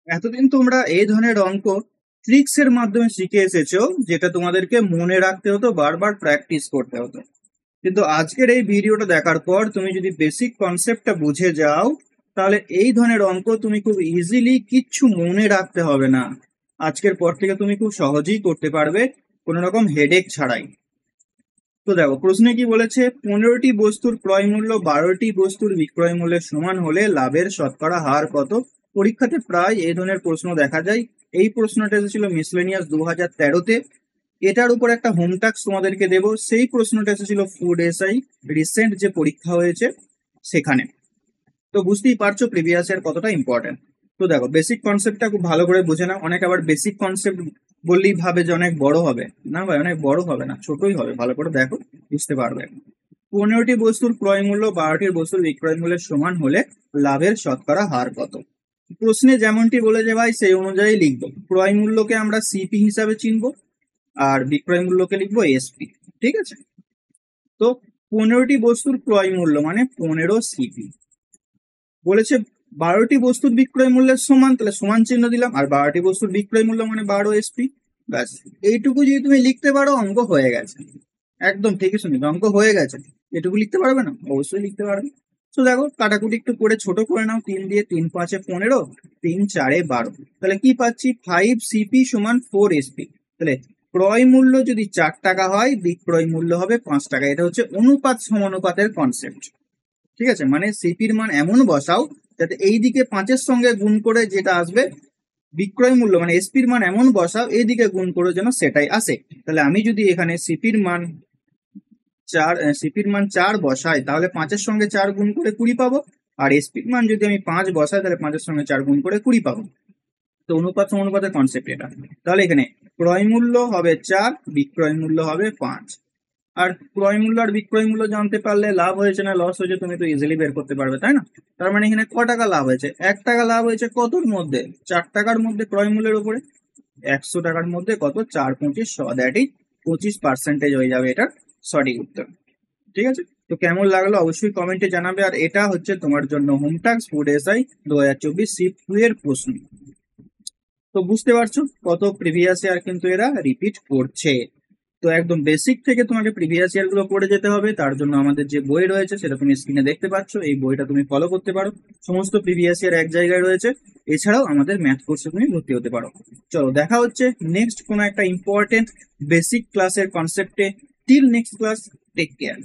এতদিন তোমরা এই ধরনের অঙ্ক ট্রিক্স এর মাধ্যমে শিখে এসেছো, যেটা তোমাদেরকে মনে রাখতে হতো, বারবার প্র্যাকটিস করতে হতো। কিন্তু আজকের এই ভিডিওটা দেখার পর তুমি যদি বেসিক কনসেপ্টটা বুঝে যাও, তাহলে এই ধরনের অঙ্ক তুমি খুব ইজিলি কিচ্ছু মনে রাখতে হবে না। আজকের পর থেকে তুমি খুব সহজেই করতে পারবে, কোনো রকম হেডেক ছাড়াই। তো দেখো প্রশ্নে কি বলেছে, 15টি বস্তুর ক্রয় মূল্য 12টি বস্তুর বিক্রয় মূল্যের সমান হলে লাভের শতকরা হার কত? পরীক্ষাতে প্রায় এই ধরনের প্রশ্ন দেখা যায়। এই প্রশ্নটা এসেছিল মিসলেনিয়াস 2013-তে। এটার উপর একটা হোম টাস্ক তোমাদেরকে দেবো। সেই প্রশ্নটা এসেছিল ফুড এসআই রিসেন্ট যে পরীক্ষা হয়েছে সেখানে। তো বুঝতেই পারছো প্রিভিয়াস ইয়ার কতটা ইম্পর্টেন্ট। তো দেখো বেসিক কনসেপ্টটা খুব ভালো করে বুঝে নাও। অনেক আবার বেসিক কনসেপ্ট বললেই ভাবে যে অনেক বড় হবে, না ভাই অনেক বড় হবে না, ছোটই হবে। ভালো করে দেখো, বুঝতে পারবে। 15টি বস্তুর ক্রয় মূল্য 12টি বস্তুর বিক্রয় মূল্যের সমান হলে লাভের শতকরা হার কত? প্রশ্নে যেমনটি বলেছে ভাই সেই অনুযায়ী লিখবো। ক্রয় মূল্যকে আমরা সিপি হিসাবে চিনবো, আর বিক্রয় মূল্যকে লিখবো এসপি। ঠিক আছে। তো 15টি বস্তুর ক্রয় মূল্য মানে 15 সিপি। বলেছে 12টি বস্তুর বিক্রয় মূল্যের সমান, তাহলে সমান চিহ্ন দিলাম, আর 12টি বস্তুর বিক্রয় মূল্য মানে 12 এসপি। ব্যাস, এইটুকু যদি তুমি লিখতে পারো অঙ্ক হয়ে গেছে। একদম ঠিকই শুনি, অঙ্ক হয়ে গেছে। এটুকু লিখতে পারবে না? অবশ্যই লিখতে পারবে। তো দেখো কাটাকুটি একটু করে ছোট করে নাও। 3 দিয়ে 3 5 15, 3 4 12। তাহলে কি পাচ্ছি? 5 সিপি সমান 4 এসপি। তাহলে ক্রয় মূল্য যদি 4 টাকা হয়, বিক্রয় মূল্য হবে 5 টাকা। এটা হচ্ছে অনুপাত সমানুপাতের কনসেপ্ট। ঠিক আছে, মানে সিপির মান এমন বসাও যাতে এই দিকে 5-এর সঙ্গে গুণ করে যেটা আসবে বিক্রয় মূল্য মানে এসপির মান এমন বসাও এই দিকে গুণ করে যেন সেটাই আসে। তাহলে আমি যদি এখানে সিপির মান 4 বসাই, তাহলে 5-এর সঙ্গে 4 গুণ করে 20 পাবো। আর এসপির মান যদি আমি 5 বসাই, তাহলে 5-এর সঙ্গে 4 গুণ করে 20 পাবো। তো অনুপাত সমানুপাতের কনসেপ্ট এটা। তাহলে এখানে ক্রয় মূল্য হবে 4, বিক্রয় মূল্য হবে 5। আর ক্রয় মূল্য আর বিক্রয় মূল্য জানতে পারলে লাভ হয়েছে না লস হয়েছে তুমি তো ইজিলি বের করতে পারবে, তাই না? তার মানে এখানে ক টাকা লাভ হয়েছে? 1 টাকা লাভ হয়েছে। কতর মধ্যে? 4 টাকার মধ্যে ক্রয় মূল্যের উপরে। 100 টাকার মধ্যে কত? 4 25 100, দ্যাট ইজ 25% হয়ে যাবে এটার সঠিক উত্তর। ঠিক আছে। তো কেমন লাগলো অবশ্যই কমেন্টে জানাবে। আর এটা হচ্ছে তোমার জন্য home task food SI 2024 shift 2 এর প্রশ্ন। তো বুঝতে পারছো কত প্রিভিয়াস ইয়ার কিন্তু এরা রিপিট করছে। তো একদম বেসিক থেকে তোমাকে প্রিভিয়াস ইয়ার গুলো পড়ে যেতে হবে। তার জন্য আমাদের যে বই রয়েছে সেটা তুমি স্ক্রিনে দেখতে পাচ্ছ, এই বইটা তুমি ফলো করতে পারো। সমস্ত প্রিভিয়াস ইয়ার এক জায়গায় রয়েছে। এছাড়াও আমাদের ম্যাথ কোর্সে তুমি ভর্তি হতে পারো। চলো দেখা হচ্ছে নেক্সট কোনো একটা ইম্পর্টেন্ট বেসিক ক্লাসের কনসেপ্টে। Till next class, take care.